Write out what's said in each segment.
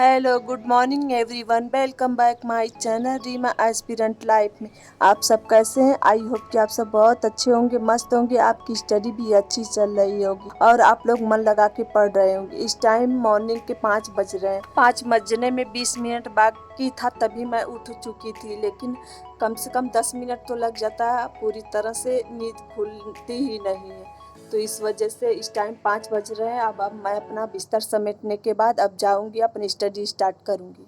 Hello good morning everyone, welcome back my channel Reema aspirant life में। आप सब कैसे हैं? आई होप कि आप सब बहुत अच्छे होंगे, मस्त होंगे। आपकी स्टडी भी अच्छी चल रही होगी और आप लोग मन लगा के पढ़ रहे होंगे। इस टाइम मॉर्निंग के 5 बज रहे हैं। 5 बजने में 20 मिनट बाकी था तभी मैं उठ चुकी थी, लेकिन कम से कम 10 मिनट तो लग जाता है। पूरी तरह से नींद खुलती ही नहीं है, तो इस वजह से इस टाइम 5 बज रहे हैं। अब मैं अपना बिस्तर समेटने के बाद अब जाऊंगी, अपनी स्टडी स्टार्ट करूंगी।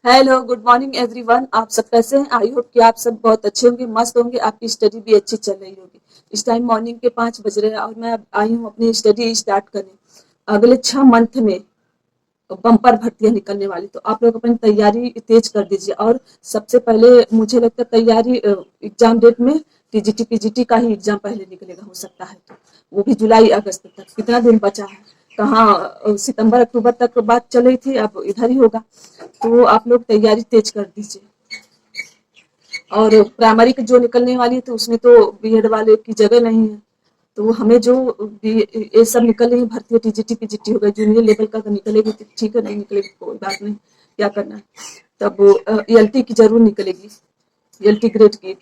हेलो गुड मॉर्निंग एवरीवन, आप सब कैसे हैं? आई होप कि आप सब बहुत अच्छे होंगे, मस्त होंगे। आपकी स्टडी भी अच्छी चल रही होगी। इस टाइम मॉर्निंग के 5 बज रहे हैं और मैं अब आई हूँ अपनी स्टडी स्टार्ट करने। अगले 6 मंथ में बम्पर भर्तियां निकलने वाली, तो आप लोग अपनी तैयारी तेज कर दीजिए। और सबसे पहले मुझे लगता है तैयारी एग्जाम डेट में टीजीटी पीजीटी का ही एग्जाम पहले निकलेगा, हो सकता है तो वो भी जुलाई अगस्त तक। कितना दिन बचा है? कहाँ सितंबर अक्टूबर तक बात चल रही थी, अब इधर ही होगा। तो आप लोग तैयारी तेज कर दीजिए। और प्राइमरी की जो निकलने वाली है तो उसमें तो बीएड वाले की जगह नहीं है, तो हमें जो ये सब निकल रही है भर्ती, टीजीटी पीजीटी हो गई, जूनियर लेवल का अगर निकलेगी तो ठीक है, नहीं निकलेगी कोई बात नहीं, क्या करना है। तब एलटी की जरूर निकलेगी, एलटी ग्रेड की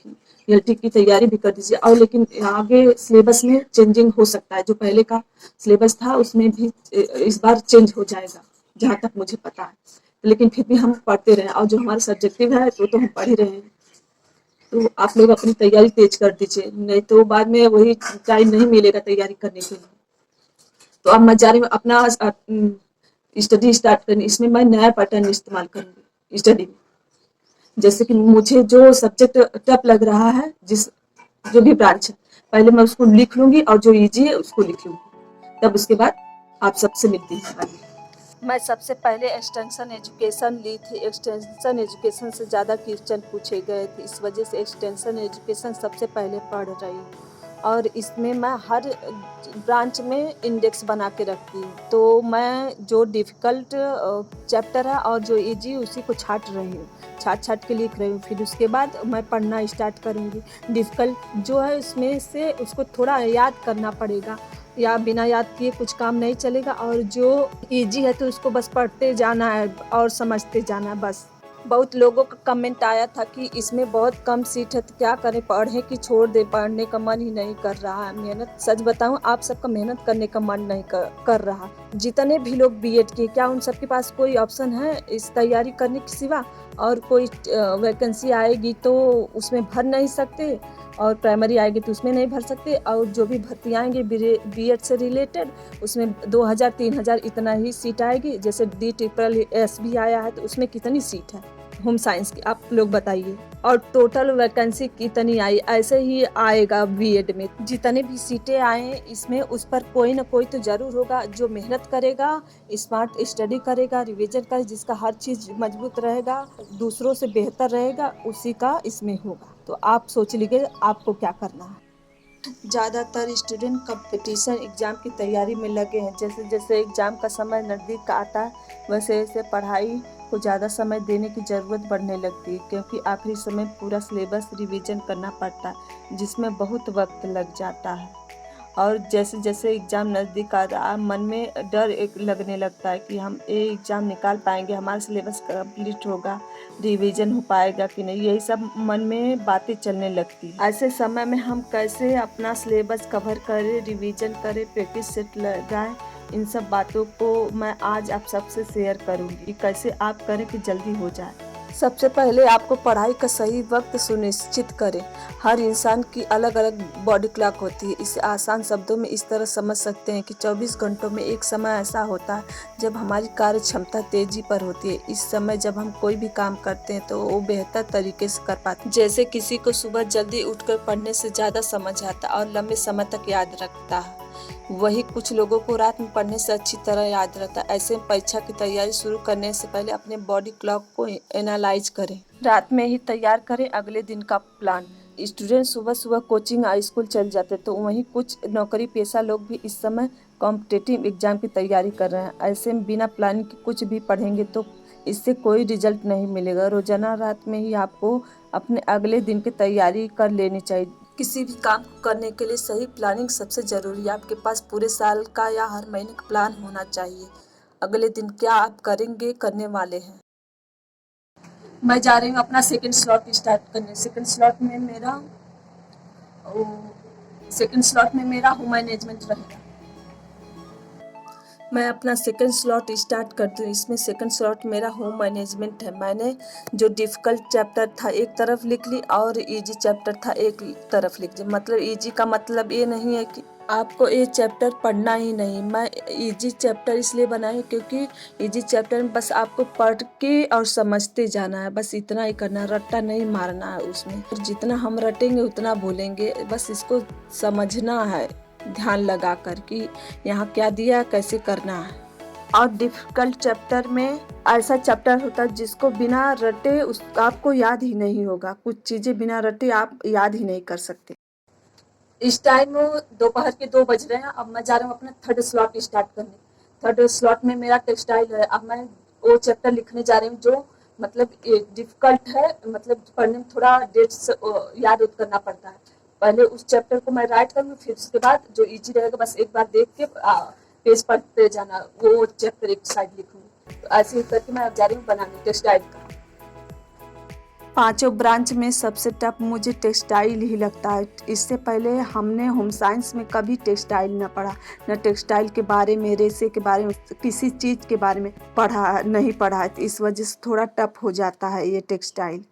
एलटी की तैयारी भी कर दीजिए। और लेकिन आगे सिलेबस में चेंजिंग हो सकता है, जो पहले का सिलेबस था उसमें भी इस बार चेंज हो जाएगा, जहाँ तक मुझे पता है। लेकिन फिर भी हम पढ़ते रहे, और जो हमारा सब्जेक्टिव है तो हम पढ़ ही रहे हैं। तो आप लोग अपनी तैयारी तेज कर दीजिए, नहीं तो बाद में वही टाइम नहीं मिलेगा तैयारी करने के लिए। तो अब मैं जा रही हूँ अपना स्टडी स्टार्ट करने। इसमें मैं नया पैटर्न इस्तेमाल करूंगी स्टडी में। जैसे कि मुझे जो सब्जेक्ट टफ लग रहा है, जिस जो भी ब्रांच है, पहले मैं उसको लिख लूंगी और जो इजी है उसको लिख लूंगी, तब उसके बाद आप सबसे मिलती हूँ। मैं सबसे पहले एक्सटेंशन एजुकेशन ली थी। एक्सटेंशन एजुकेशन से ज़्यादा क्वेश्चन पूछे गए थे, इस वजह से एक्सटेंशन एजुकेशन सबसे पहले पढ़ रही हूँ। और इसमें मैं हर ब्रांच में इंडेक्स बना के रखती हूँ, तो मैं जो डिफ़िकल्ट चैप्टर है और जो इजी उसी को छाट रही हूँ, छाट के लिख रही हूँ। फिर उसके बाद मैं पढ़ना स्टार्ट करूँगी। डिफ़िकल्ट जो है उसमें से उसको थोड़ा याद करना पड़ेगा, या बिना याद किए कुछ काम नहीं चलेगा। और जो इजी है तो उसको बस पढ़ते जाना है और समझते जाना है बस। बहुत लोगों का कमेंट आया था कि इसमें बहुत कम सीट है तो क्या करें, पढ़ें कि छोड़ दें, पढ़ने का मन ही नहीं कर रहा है। मेहनत, सच बताऊं, आप सबका मेहनत करने का मन नहीं कर रहा। जितने भी लोग बीएड किए, क्या उन सबके पास कोई ऑप्शन है इस तैयारी करने के सिवा? और कोई वैकेंसी आएगी तो उसमें भर नहीं सकते, और प्राइमरी आएगी तो उसमें नहीं भर सकते, और जो भी भर्ती आएंगे बीएड से रिलेटेड उसमें 2000-3000 इतना ही सीट आएगी। जैसे DSS भी आया है तो उसमें कितनी सीट है होम साइंस की, आप लोग बताइए। और टोटल वैकेंसी कितनी आई? ऐसे ही आएगा बीएड में, जितने भी सीटें आए इसमें उस पर कोई ना कोई तो जरूर होगा जो मेहनत करेगा, स्मार्ट स्टडी करेगा, रिवीजन करेगा, जिसका हर चीज मजबूत रहेगा, दूसरों से बेहतर रहेगा, उसी का इसमें होगा। तो आप सोच लीजिए आपको क्या करना है। ज़्यादातर स्टूडेंट कंपटीशन एग्ज़ाम की तैयारी में लगे हैं। जैसे जैसे एग्ज़ाम का समय नज़दीक आता है वैसे वैसे पढ़ाई को ज़्यादा समय देने की ज़रूरत बढ़ने लगती है, क्योंकि आखिरी समय पूरा सिलेबस रिवीजन करना पड़ता है, जिसमें बहुत वक्त लग जाता है। और जैसे जैसे एग्ज़ाम नज़दीक आ रहा है, मन में डर एक लगने लगता है कि हम ये एग्ज़ाम निकाल पाएंगे, हमारा सिलेबस कंप्लीट होगा, रिवीजन हो पाएगा कि नहीं, यही सब मन में बातें चलने लगती हैं। ऐसे समय में हम कैसे अपना सिलेबस कवर करें, रिवीजन करें, प्रैक्टिस सेट लगाएं, इन सब बातों को मैं आज आप सबसे शेयर करूँगी, कैसे आप करें कि जल्दी हो जाए। सबसे पहले आपको पढ़ाई का सही वक्त सुनिश्चित करें। हर इंसान की अलग अलग बॉडी क्लॉक होती है। इसे आसान शब्दों में इस तरह समझ सकते हैं कि 24 घंटों में एक समय ऐसा होता है जब हमारी कार्य क्षमता तेजी पर होती है। इस समय जब हम कोई भी काम करते हैं तो वो बेहतर तरीके से कर पाते हैं। जैसे किसी को सुबह जल्दी उठकर पढ़ने से ज़्यादा समझ आता है और लंबे समय तक याद रखता है, वही कुछ लोगों को रात में पढ़ने से अच्छी तरह याद रहता है। ऐसे में परीक्षा की तैयारी शुरू करने से पहले अपने बॉडी क्लॉक को एनालाइज करें, रात में ही तैयार करें अगले दिन का प्लान। स्टूडेंट सुबह सुबह कोचिंग या स्कूल चल जाते, तो वहीं कुछ नौकरी पेशा लोग भी इस समय कॉम्पिटिटिव एग्जाम की तैयारी कर रहे हैं। ऐसे में बिना प्लानिंग के कुछ भी पढ़ेंगे तो इससे कोई रिजल्ट नहीं मिलेगा। रोजाना रात में ही आपको अपने अगले दिन की तैयारी कर लेनी चाहिए। किसी भी काम को करने के लिए सही प्लानिंग सबसे ज़रूरी है। आपके पास पूरे साल का या हर महीने का प्लान होना चाहिए। अगले दिन क्या आप करेंगे, करने वाले हैं। मैं जा रही हूँ अपना सेकंड स्लॉट स्टार्ट करने। सेकंड स्लॉट में मेरा होम मैनेजमेंट रहेगा। मैं अपना सेकंड स्लॉट स्टार्ट करती हूँ। इसमें सेकंड स्लॉट मेरा होम मैनेजमेंट है। मैंने जो डिफ़िकल्ट चैप्टर था एक तरफ लिख ली और इजी चैप्टर था एक तरफ लिख ली। मतलब इजी का मतलब ये नहीं है कि आपको ये चैप्टर पढ़ना ही नहीं। मैं इजी चैप्टर इसलिए बनाई क्योंकि इजी चैप्टर में बस आपको पढ़ के और समझते जाना है, बस इतना ही करना है, रट्टा नहीं मारना है उसमें। और जितना हम रटेंगे उतना बोलेंगे, बस इसको समझना है ध्यान लगा कर कि यहाँ क्या दिया, कैसे करना है। और डिफ़िकल्ट चैप्टर में ऐसा चैप्टर होता है जिसको बिना रटे उस आपको याद ही नहीं होगा। कुछ चीज़ें बिना रटे आप याद ही नहीं कर सकते। इस टाइम दोपहर के 2 बज रहे हैं। अब मैं जा रहा हूँ अपना थर्ड स्लॉट स्टार्ट करने। थर्ड स्लॉट में मेरा टेक्सटाइल है। अब मैं वो चैप्टर लिखने जा रही हूँ जो मतलब डिफ़िकल्ट है, मतलब पढ़ने में थोड़ा डेट्स याद करना पड़ता है। पहले उस चैप्टर को मैं राइट करूँगी, फिर उसके बाद जो इजी रहेगा बस एक बार देख के पेज पढ़ते जाना, वो चैप्टर एक साइड लिखूँगी। तो ऐसे ही करके मैं अब जा रही हूँ बनाने टेक्सटाइल का। पांचों ब्रांच में सबसे टफ मुझे टेक्सटाइल ही लगता है। इससे पहले हमने होम साइंस में कभी टेक्सटाइल न पढ़ा, न टेक्सटाइल के बारे में, रेशे के बारे में, किसी चीज़ के बारे में नहीं पढ़ा है। तो इस वजह से थोड़ा टफ हो जाता है ये टेक्सटाइल।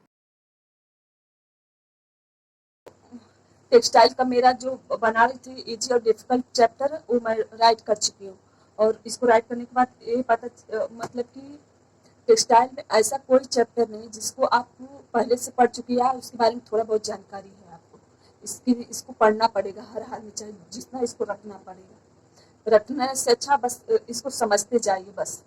टेक्सटाइल का मेरा जो बना रही थी इजी और डिफिकल्ट चैप्टर वो मैं राइट कर चुकी हूँ। और इसको राइट करने के बाद ये पता मतलब कि टेक्सटाइल में ऐसा कोई चैप्टर नहीं जिसको आप पहले से पढ़ चुकी है, उसके बारे में थोड़ा बहुत जानकारी है आपको। इसको पढ़ना पड़ेगा हर हाल में, चाहे जितना इसको रटना पड़ेगा। रटने से अच्छा बस इसको समझते जाइए बस।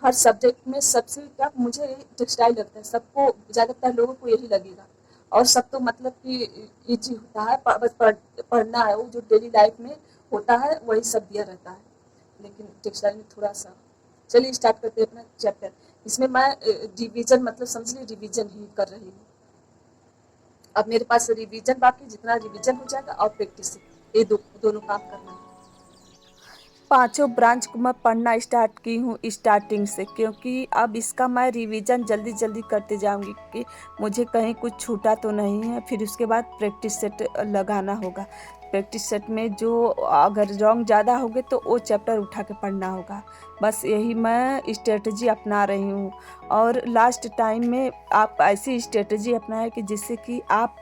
हर सब्जेक्ट में सबसे टफ मुझे टेक्सटाइल लगता है। सबको ज़्यादातर लोगों को यही लगेगा। और सब तो मतलब कि इजी होता है, बस पढ़ना है, वो जो डेली लाइफ में होता है वही सब दिया रहता है। लेकिन टेक्सटाइल में थोड़ा सा। चलिए स्टार्ट करते हैं अपना चैप्टर। इसमें मैं रिवीजन मतलब समझ लीजिए रिवीजन ही कर रही हूँ। अब मेरे पास रिवीजन बाकी, जितना रिवीजन हो जाएगा और प्रैक्टिस, ये दोनों काम करना है। पांचों ब्रांच को मैं पढ़ना स्टार्ट की हूँ स्टार्टिंग से, क्योंकि अब इसका मैं रिवीजन जल्दी जल्दी करते जाऊंगी कि मुझे कहीं कुछ छूटा तो नहीं है। फिर उसके बाद प्रैक्टिस सेट लगाना होगा। प्रैक्टिस सेट में जो अगर रॉन्ग ज़्यादा हो गए तो वो चैप्टर उठा के पढ़ना होगा। बस यही मैं स्ट्रेटजी अपना रही हूँ। और लास्ट टाइम में आप ऐसी स्ट्रेटजी अपनाएं कि जिससे कि आप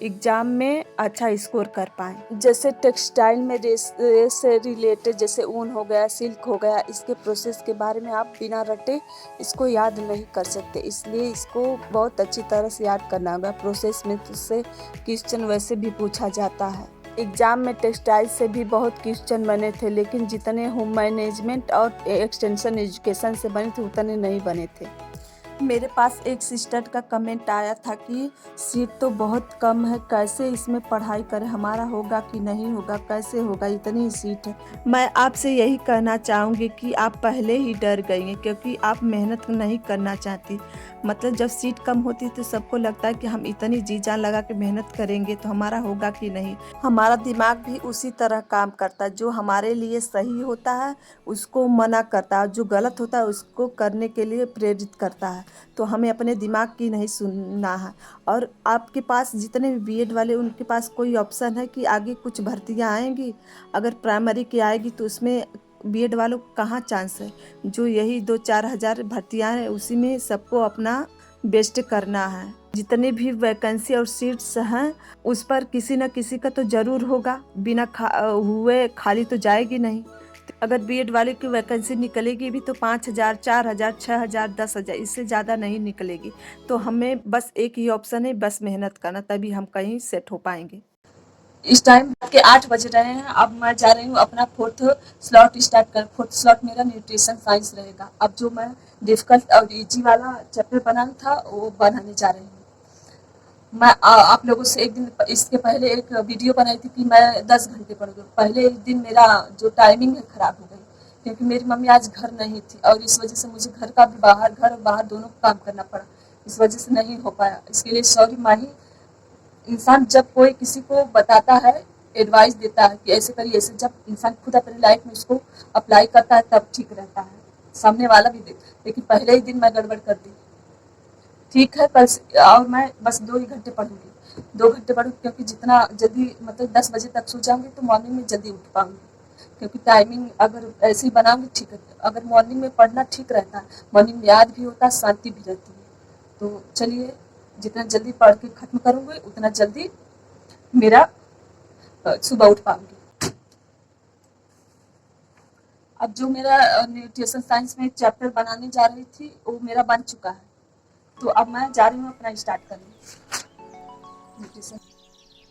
एग्ज़ाम में अच्छा स्कोर कर पाएँ। जैसे टेक्सटाइल में रेस से रिलेटेड जैसे ऊन हो गया, सिल्क हो गया, इसके प्रोसेस के बारे में आप बिना रटे इसको याद नहीं कर सकते। इसलिए इसको बहुत अच्छी तरह से याद करना होगा। प्रोसेस में से क्वेश्चन वैसे भी पूछा जाता है। एग्ज़ाम में टेक्सटाइल से भी बहुत क्वेश्चन बने थे, लेकिन जितने होम मैनेजमेंट और एक्सटेंशन एजुकेशन से बने थे उतने नहीं बने थे। मेरे पास एक सिस्टर का कमेंट आया था कि सीट तो बहुत कम है, कैसे इसमें पढ़ाई करें, हमारा होगा कि नहीं होगा, कैसे होगा, इतनी ही सीट है। मैं आपसे यही कहना चाहूँगी कि आप पहले ही डर गई हैं, क्योंकि आप मेहनत नहीं करना चाहती। मतलब जब सीट कम होती है तो सबको लगता है कि हम इतनी जी जान लगा के मेहनत करेंगे तो हमारा होगा कि नहीं। हमारा दिमाग भी उसी तरह काम करता है। जो हमारे लिए सही होता है उसको मना करता है, जो गलत होता है उसको करने के लिए प्रेरित करता है। तो हमें अपने दिमाग की नहीं सुनना है। और आपके पास जितने भी बीएड वाले, उनके पास कोई ऑप्शन है कि आगे कुछ भर्तियां आएंगी? अगर प्राइमरी की आएगी तो उसमें बीएड वालों को कहाँ चांस है? जो यही 2-4 हज़ार भर्तियां हैं उसी में सबको अपना बेस्ट करना है। जितने भी वैकेंसी और सीट्स हैं उस पर किसी न किसी का तो ज़रूर होगा, बिना हुए खाली तो जाएगी नहीं। अगर बीएड वाले की वैकेंसी निकलेगी भी तो 5,000, 4,000, 6,000, 10,000, इससे ज़्यादा नहीं निकलेगी। तो हमें बस एक ही ऑप्शन है, बस मेहनत करना, तभी हम कहीं सेट हो पाएंगे। इस टाइम के 8 बज रहे हैं। अब मैं जा रही हूँ अपना फोर्थ स्लॉट स्टार्ट कर। फोर्थ स्लॉट मेरा न्यूट्रिशन साइंस रहेगा। अब जो मैं डिफिकल्ट और इजी वाला चैप्टर बनाना था वो बनाने जा रही हूँ। मैं आप लोगों से एक दिन इसके पहले एक वीडियो बनाई थी कि मैं 10 घंटे पढ़ूंगी। पहले एक दिन मेरा जो टाइमिंग है खराब हो गई, क्योंकि मेरी मम्मी आज घर नहीं थी और इस वजह से मुझे घर का भी घर और बाहर दोनों काम करना पड़ा। इस वजह से नहीं हो पाया। इसके लिए सॉरी माही। इंसान जब कोई किसी को बताता है एडवाइस देता है कि ऐसे करिए ऐसे। जब इंसान खुद अपनी लाइफ में उसको अप्लाई करता है तब ठीक रहता है, सामने वाला भी देख। लेकिन पहले ही दिन मैं गड़बड़ कर दी। ठीक है कल और मैं बस 2 ही घंटे पढ़ूंगी, 2 घंटे पढ़ूँ, क्योंकि जितना जल्दी मतलब 10 बजे तक सो जाऊंगी तो मॉर्निंग में जल्दी उठ पाऊंगी। क्योंकि टाइमिंग अगर ऐसे ही बनाऊंगी ठीक है, अगर मॉर्निंग में पढ़ना ठीक रहता है, मॉर्निंग में याद भी होता है, शांति भी रहती है। तो चलिए, जितना जल्दी पढ़ के खत्म करूंगी उतना जल्दी मेरा सुबह उठ पाऊंगी। अब जो मेरा न्यूट्रिशन साइंस में चैप्टर बनाने जा रही थी वो मेरा बन चुका है, तो अब मैं जा रही हूँ अपना स्टार्ट करने। न्यूट्रिशन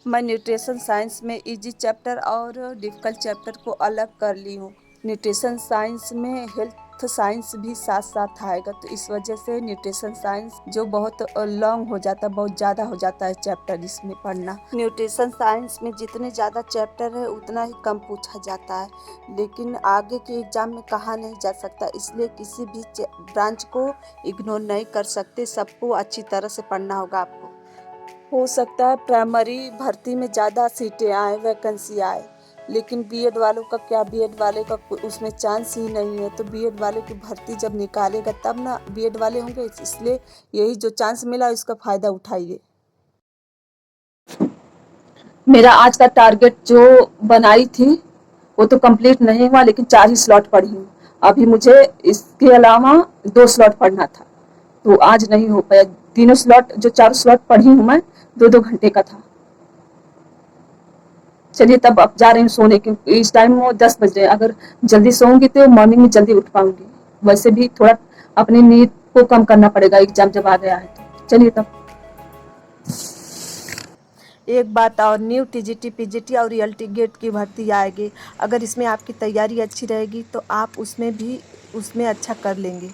मैं न्यूट्रिशन साइंस में इजी चैप्टर और डिफ़िकल्ट चैप्टर को अलग कर ली हूँ। न्यूट्रिशन साइंस में हेल्थ साइंस भी साथ साथ आएगा, तो इस वजह से न्यूट्रिशन साइंस जो बहुत लॉन्ग हो जाता है, बहुत ज़्यादा हो जाता है चैप्टर इसमें पढ़ना। न्यूट्रिशन साइंस में जितने ज़्यादा चैप्टर है उतना ही कम पूछा जाता है, लेकिन आगे के एग्ज़ाम में कहा नहीं जा सकता, इसलिए किसी भी ब्रांच को इग्नोर नहीं कर सकते, सबको अच्छी तरह से पढ़ना होगा आपको। हो सकता है प्राइमरी भर्ती में ज़्यादा सीटें आए, वैकेंसी आए, लेकिन बीएड वालों का क्या, बीएड वाले का उसमें चांस ही नहीं है। तो बीएड वाले की भर्ती जब निकालेगा तब ना बीएड वाले होंगे, इसलिए यही जो चांस मिला इसका फ़ायदा उठाइए। मेरा आज का टारगेट जो बनाई थी वो तो कंप्लीट नहीं हुआ, लेकिन 4 ही स्लॉट पढ़ी हूँ। अभी मुझे इसके अलावा 2 स्लॉट पढ़ना था, तो आज नहीं हो पाया। तीनों स्लॉट जो 4 स्लॉट पढ़ी हूँ मैं 2-2 घंटे का था। चलिए तब अब जा रही हूँ सोने, क्योंकि इस टाइम वो 10 बज रहे हैं। अगर जल्दी सोऊंगी तो मॉर्निंग में जल्दी उठ पाऊंगी। वैसे भी थोड़ा अपनी नींद को कम करना पड़ेगा, एग्जाम जब आ गया है तो। चलिए तब। एक बात और, न्यू टीजीटी पीजीटी और रियल्टी गेट की भर्ती आएगी। अगर इसमें आपकी तैयारी अच्छी रहेगी तो आप उसमें अच्छा कर लेंगे।